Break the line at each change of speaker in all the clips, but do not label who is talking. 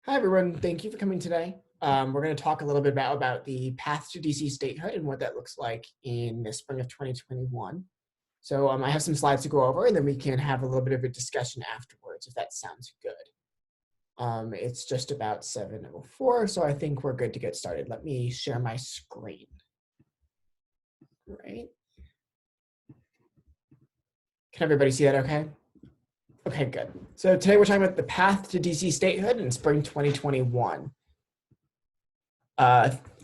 Hi, everyone. Thank you for coming today. We're going to talk a little bit about the path to DC statehood and what that looks like in the spring of 2021. So I have some slides to go over, and then we can have a little bit of a discussion afterwards, if that sounds good. It's just about 7:04, so I think we're good to get started. Let me share my screen. Right. Can everybody see that okay? Okay, good. So today we're talking about the path to DC statehood in spring 2021.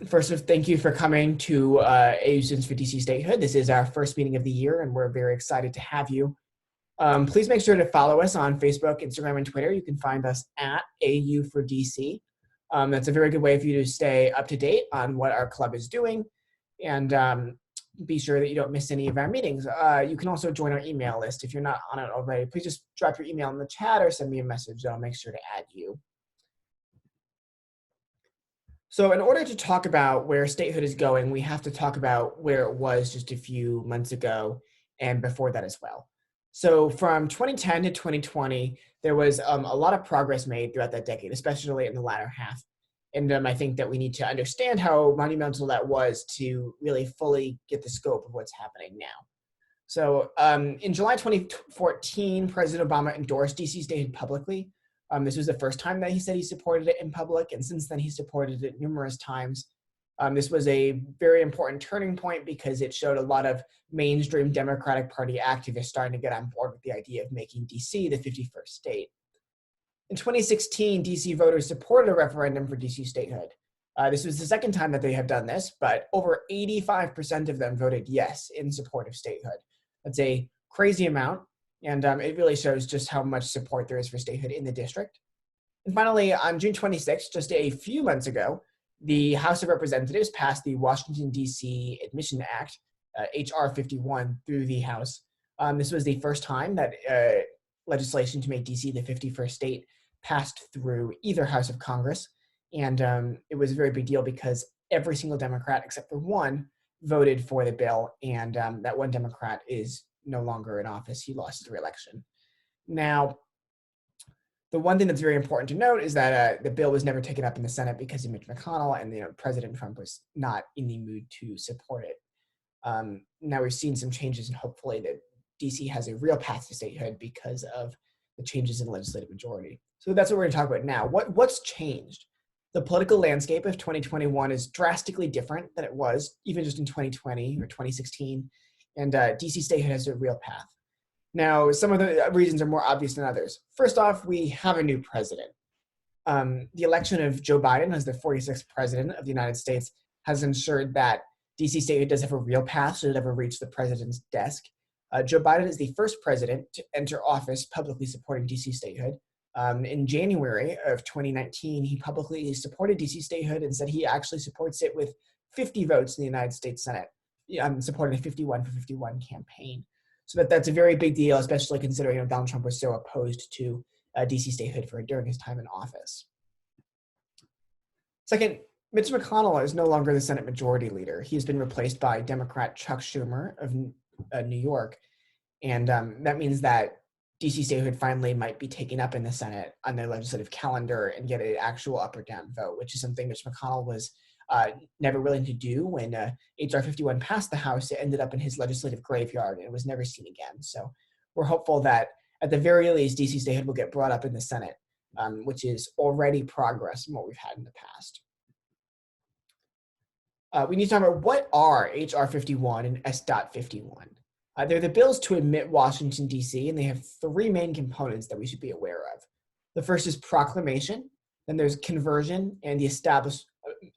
First, thank you for coming to AU Students for DC Statehood. This is our first meeting of the year, and we're very excited to have you. Please make sure to follow us on Facebook, Instagram, and Twitter. You can find us at AU for DC. That's a very good way for you to stay up to date on what our club is doing, and be sure that you don't miss any of our meetings. You can also join our email list. If you're not on it already, please just drop your email in the chat or send me a message. I'll make sure to add you. So in order to talk about where statehood is going, we have to talk about where it was just a few months ago and before that as well. So from 2010 to 2020, there was a lot of progress made throughout that decade, especially in the latter half. And I think that we need to understand how monumental that was to really fully get the scope of what's happening now. So in July 2014, President Obama endorsed DC statehood publicly. This was the first time that he said he supported it in public, and since then he supported it numerous times. This was a very important turning point because it showed a lot of mainstream Democratic Party activists starting to get on board with the idea of making DC the 51st state. In 2016, DC voters supported a referendum for DC statehood. This was the second time that they have done this, but over 85% of them voted yes in support of statehood. That's a crazy amount. And it really shows just how much support there is for statehood in the district. And finally, on June 26th, just a few months ago, the House of Representatives passed the Washington, D.C. Admission Act, H.R. 51, through the House. This was the first time that legislation to make D.C. the 51st state passed through either House of Congress. And it was a very big deal because every single Democrat, except for one, voted for the bill. And that one Democrat is no longer in office. He lost the re-election. Now, the one thing that's very important to note is that the bill was never taken up in the Senate because of Mitch McConnell, and President Trump was not in the mood to support it. Now we've seen some changes, and hopefully that DC has a real path to statehood because of the changes in the legislative majority. So that's what we're going to talk about now. What's changed? The political landscape of 2021 is drastically different than it was even just in 2020 or 2016. And DC statehood has a real path. Now, some of the reasons are more obvious than others. First off, we have a new president. The election of Joe Biden as the 46th president of the United States has ensured that DC statehood does have a real path should it ever reach the president's desk. Joe Biden is the first president to enter office publicly supporting DC statehood. In January of 2019, he publicly supported DC statehood and said he actually supports it with 50 votes in the United States Senate. Supporting a 51 for 51 campaign. So that's a very big deal, especially considering Donald Trump was so opposed to DC statehood during his time in office. Second, Mitch McConnell is no longer the Senate Majority Leader. He's been replaced by Democrat Chuck Schumer of New York. And that means that DC statehood finally might be taken up in the Senate on their legislative calendar and get an actual up or down vote, which is something Mitch McConnell was never willing to do. When H.R. 51 passed the House, it ended up in his legislative graveyard and it was never seen again. So we're hopeful that at the very least, DC statehood will get brought up in the Senate, which is already progress from what we've had in the past. We need to talk about what are H.R. 51 and S.51. They're the bills to admit Washington, D.C., and they have three main components that we should be aware of. The first is proclamation, then there's conversion, and the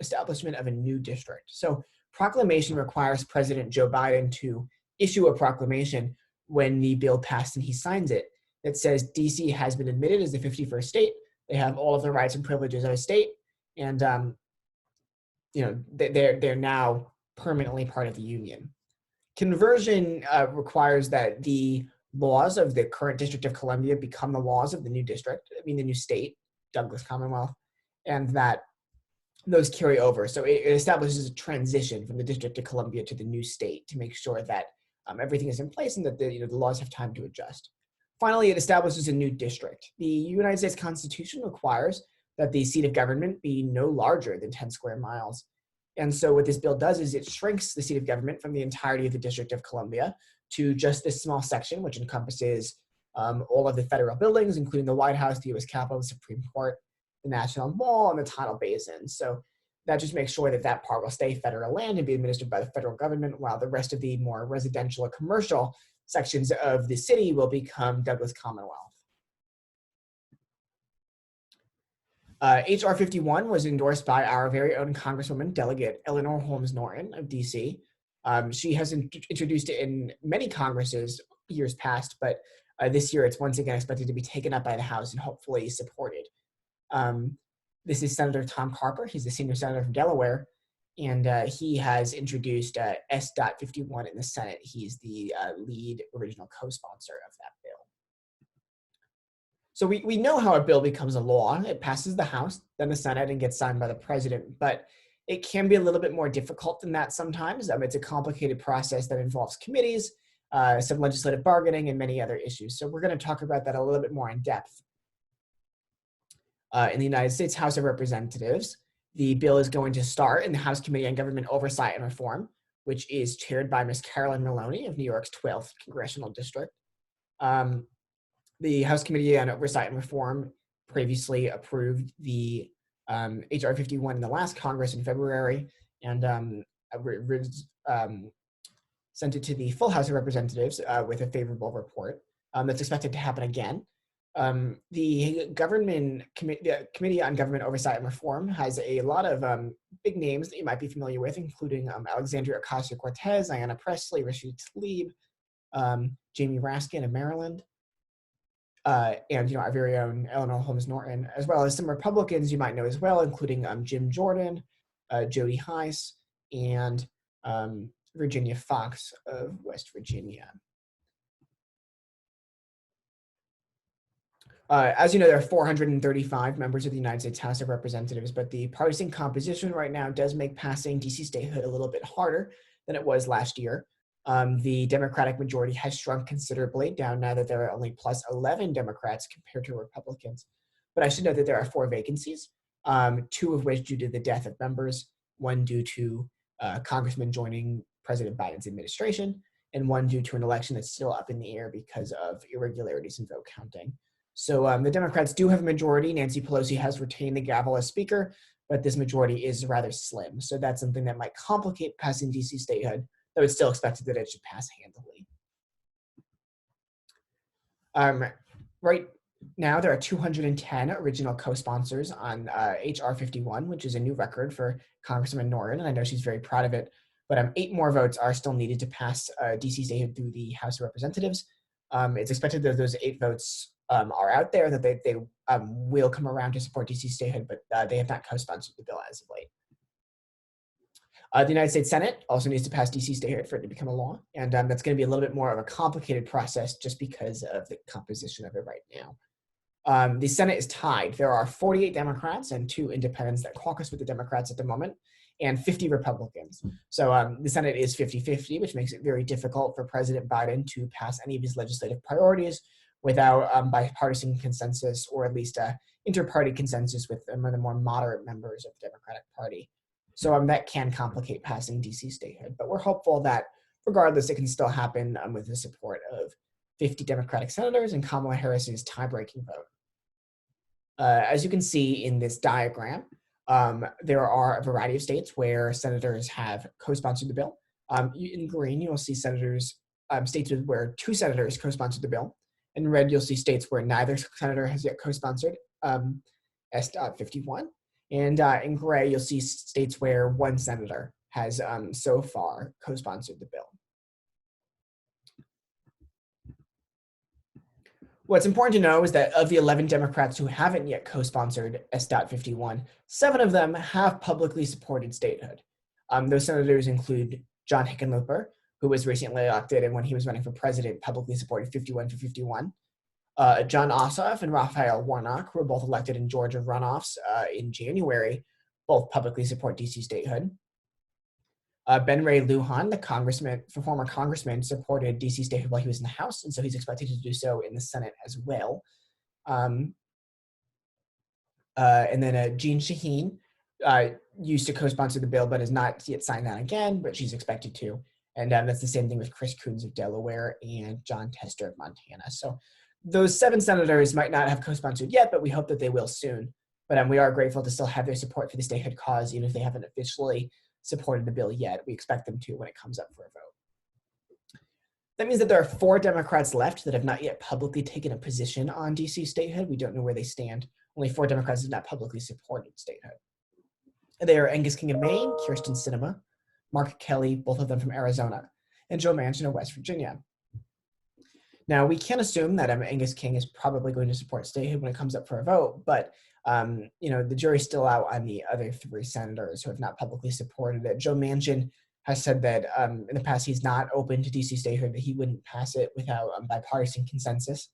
establishment of a new district. So proclamation requires President Joe Biden to issue a proclamation when the bill passed and he signs it that says DC has been admitted as the 51st state. They have all of the rights and privileges of a state, and they're now permanently part of the union. Conversion requires that the laws of the current District of Columbia become the laws of the new district, the new state, Douglas Commonwealth, and that those carry over. So it establishes a transition from the District of Columbia to the new state to make sure that everything is in place and that the laws have time to adjust. Finally, it establishes a new district. The United States Constitution requires that the seat of government be no larger than 10 square miles. And so what this bill does is it shrinks the seat of government from the entirety of the District of Columbia to just this small section, which encompasses all of the federal buildings, including the White House, the U.S. Capitol, the Supreme Court, the National Mall, and the Tidal Basin. So that just makes sure that that part will stay federal land and be administered by the federal government, while the rest of the more residential or commercial sections of the city will become Douglas Commonwealth. H.R. 51 was endorsed by our very own Congresswoman Delegate Eleanor Holmes Norton of DC. She has introduced it in many Congresses years past, but this year it's once again expected to be taken up by the House and hopefully supported. This is Senator Tom Carper. He's the senior senator from Delaware, and he has introduced S.51 in the Senate. He's the lead original co-sponsor of that bill. So we know how a bill becomes a law. It passes the House, then the Senate, and gets signed by the president. But it can be a little bit more difficult than that sometimes. It's a complicated process that involves committees, some legislative bargaining, and many other issues. So we're going to talk about that a little bit more in depth. In the United States House of Representatives, the bill is going to start in the House Committee on Government Oversight and Reform, which is chaired by Ms. Carolyn Maloney of New York's 12th Congressional District. The House Committee on Oversight and Reform previously approved the H.R. 51 in the last Congress in February, and sent it to the full House of Representatives with a favorable report. That's expected to happen again. The Committee on Government Oversight and Reform has a lot of big names that you might be familiar with, including Alexandria Ocasio-Cortez, Ayanna Pressley, Rashid Tlaib, Jamie Raskin of Maryland, and our very own Eleanor Holmes Norton, as well as some Republicans you might know as well, including Jim Jordan, Jody Hice, and Virginia Foxx of West Virginia. As you know, there are 435 members of the United States House of Representatives, but the partisan composition right now does make passing DC statehood a little bit harder than it was last year. The Democratic majority has shrunk considerably, down now that there are only plus 11 Democrats compared to Republicans. But I should note that there are 4 vacancies, 2 of which due to the death of members, 1 due to congressmen joining President Biden's administration, and 1 due to an election that's still up in the air because of irregularities in vote counting. So the Democrats do have a majority. Nancy Pelosi has retained the gavel as speaker, but this majority is rather slim. So that's something that might complicate passing DC statehood, though it's still expected that it should pass handily. Right now, there are 210 original co-sponsors on H.R. 51, which is a new record for Congresswoman Norton, and I know she's very proud of it. But 8 more votes are still needed to pass DC statehood through the House of Representatives. It's expected that those 8 votes are out there, that they will come around to support DC statehood, but they have not co-sponsored the bill as of late. The United States Senate also needs to pass DC statehood for it to become a law, and that's going to be a little bit more of a complicated process just because of the composition of it right now. The Senate is tied. There are 48 Democrats and 2 independents that caucus with the Democrats at the moment, and 50 Republicans. So the Senate is 50-50, which makes it very difficult for President Biden to pass any of his legislative priorities without bipartisan consensus, or at least inter-party consensus with the more moderate members of the Democratic Party. So that can complicate passing DC statehood, but we're hopeful that regardless, it can still happen with the support of 50 Democratic senators and Kamala Harris's tie-breaking vote. As you can see in this diagram, there are a variety of states where senators have co-sponsored the bill. In green, you'll see states where 2 senators co-sponsored the bill. In red, you'll see states where neither senator has yet co-sponsored S.51. And in gray, you'll see states where 1 senator has so far co-sponsored the bill. What's important to know is that of the 11 Democrats who haven't yet co-sponsored S.51, 7 of them have publicly supported statehood. Those senators include John Hickenlooper, who was recently elected, and when he was running for president, publicly supported 51 for 51. John Ossoff and Raphael Warnock, who were both elected in Georgia runoffs in January, both publicly support DC statehood. Ben Ray Lujan, the former congressman, supported DC statehood while he was in the House, and so he's expected to do so in the Senate as well. And then Jean Shaheen used to co-sponsor the bill, but has not yet signed on again, but she's expected to. And that's the same thing with Chris Coons of Delaware and John Tester of Montana. So those 7 senators might not have co-sponsored yet, but we hope that they will soon. But we are grateful to still have their support for the statehood cause, even if they haven't officially supported the bill yet. We expect them to when it comes up for a vote. That means that there are 4 Democrats left that have not yet publicly taken a position on DC statehood. We don't know where they stand. Only 4 Democrats have not publicly supported statehood. They are Angus King of Maine, Kirsten Sinema, Mark Kelly, both of them from Arizona, and Joe Manchin of West Virginia. Now, we can assume that Angus King is probably going to support statehood when it comes up for a vote, but the jury's still out on the other 3 senators who have not publicly supported it. Joe Manchin has said that in the past he's not open to DC statehood, that he wouldn't pass it without bipartisan consensus.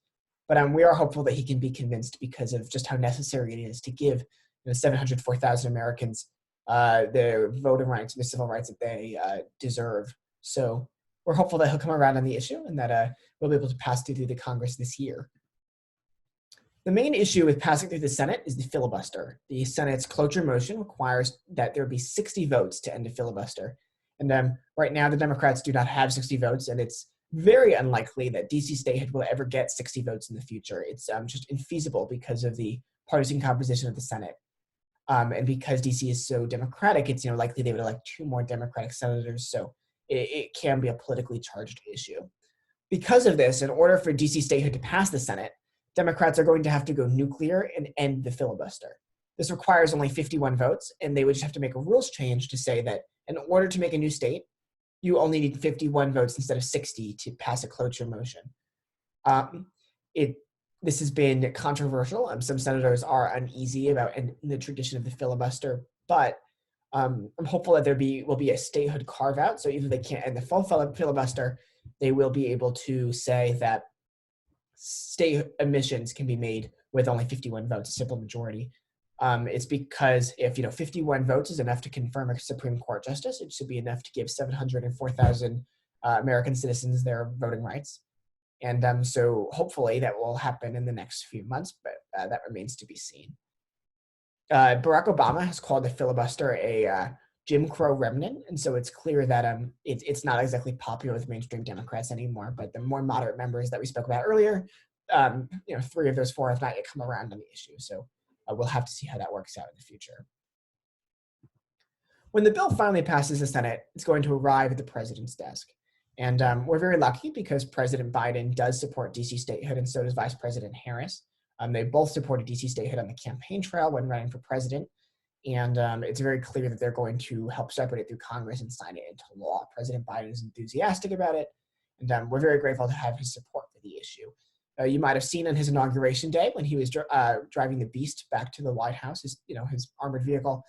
But we are hopeful that he can be convinced because of just how necessary it is to give 704,000 Americans their voting rights and the civil rights that they deserve. So we're hopeful that he'll come around on the issue and that we'll be able to pass through the Congress this year. The main issue with passing through the Senate is the filibuster. The Senate's cloture motion requires that there be 60 votes to end a filibuster. And right now, the Democrats do not have 60 votes, and it's very unlikely that DC statehood will ever get 60 votes in the future. It's just infeasible because of the partisan composition of the Senate. And because DC is so Democratic, it's likely they would elect 2 more Democratic senators, so it can be a politically charged issue. Because of this, in order for DC statehood to pass the Senate, Democrats are going to have to go nuclear and end the filibuster. This requires only 51 votes, and they would just have to make a rules change to say that in order to make a new state, you only need 51 votes instead of 60 to pass a cloture motion. This has been controversial. Some senators are uneasy about the tradition of the filibuster, but I'm hopeful that there will be a statehood carve out. So even if they can't end the full filibuster, they will be able to say that state admissions can be made with only 51 votes, a simple majority. It's because if 51 votes is enough to confirm a Supreme Court justice, it should be enough to give 704,000 American citizens their voting rights. And so hopefully that will happen in the next few months, but that remains to be seen. Barack Obama has called the filibuster a Jim Crow remnant, and so it's clear that it's not exactly popular with mainstream Democrats anymore, but the more moderate members that we spoke about earlier, 3 of those 4 have not yet come around on the issue, so we'll have to see how that works out in the future. When the bill finally passes the Senate, it's going to arrive at the president's desk. And we're very lucky because President Biden does support DC statehood, and so does Vice President Harris. They both supported DC statehood on the campaign trail when running for president. And it's very clear that they're going to help shepherd it through Congress and sign it into law. President Biden is enthusiastic about it, and we're very grateful to have his support for the issue. You might have seen on his inauguration day when he was driving the Beast back to the White House, his armored vehicle,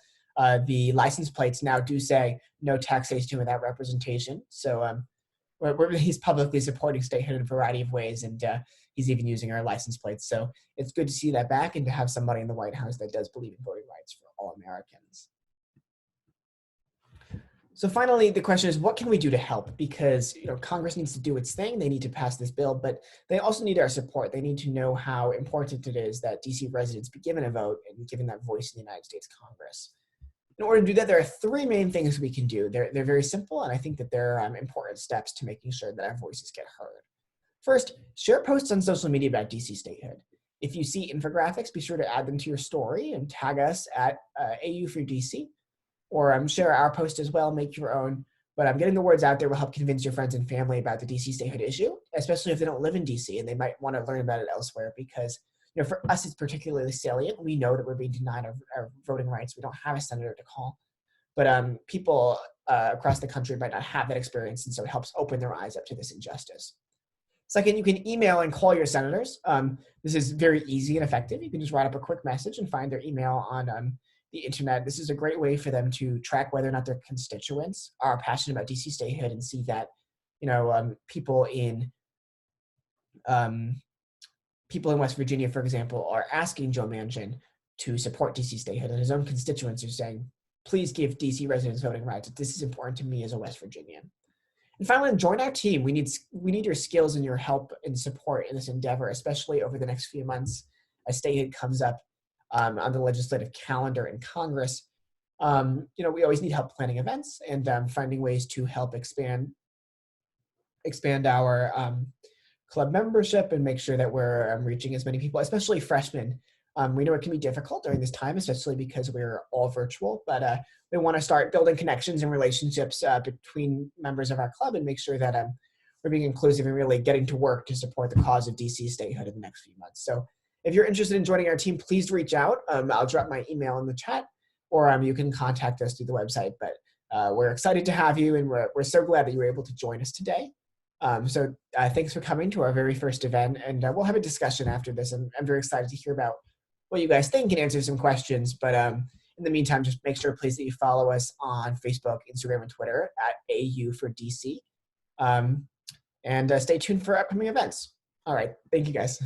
the license plates now do say no taxation without representation. So he's publicly supporting statehood in a variety of ways, and he's even using our license plates. So it's good to see that back and to have somebody in the White House that does believe in voting rights for all Americans. So finally, the question is, what can we do to help? Because Congress needs to do its thing. They need to pass this bill, but they also need our support. They need to know how important it is that DC residents be given a vote and given that voice in the United States Congress. In order to do that, there are 3 main things we can do. They're very simple, and I think that they're important steps to making sure that our voices get heard. First, share posts on social media about DC statehood. If you see infographics, be sure to add them to your story and tag us at AU for DC, or share our post as well, make your own. But getting the words out there will help convince your friends and family about the DC statehood issue, especially if they don't live in DC and they might want to learn about it elsewhere, because for us, it's particularly salient. We know that we're being denied our voting rights. We don't have a senator to call. But people across the country might not have that experience, and so it helps open their eyes up to this injustice. Second, you can email and call your senators. This is very easy and effective. You can just write up a quick message and find their email on the internet. This is a great way for them to track whether or not their constituents are passionate about DC statehood and see that people in West Virginia, for example, are asking Joe Manchin to support DC statehood, and his own constituents are saying, please give DC residents voting rights. This is important to me as a West Virginian. And finally, join our team. We need your skills and your help and support in this endeavor, especially over the next few months as statehood comes up. on the legislative calendar in Congress. We always need help planning events and finding ways to help expand our club membership and make sure that we're reaching as many people, especially freshmen. We know it can be difficult during this time, especially because we're all virtual, but we want to start building connections and relationships between members of our club and make sure that we're being inclusive and really getting to work to support the cause of DC statehood in the next few months. So if you're interested in joining our team, please reach out. I'll drop my email in the chat, or you can contact us through the website. But we're excited to have you, and we're so glad that you were able to join us today. So thanks for coming to our very first event, and we'll have a discussion after this. And I'm very excited to hear about what you guys think and answer some questions. But in the meantime, just make sure, please, that you follow us on Facebook, Instagram, and Twitter at AU for DC. And stay tuned for upcoming events. All right. Thank you, guys.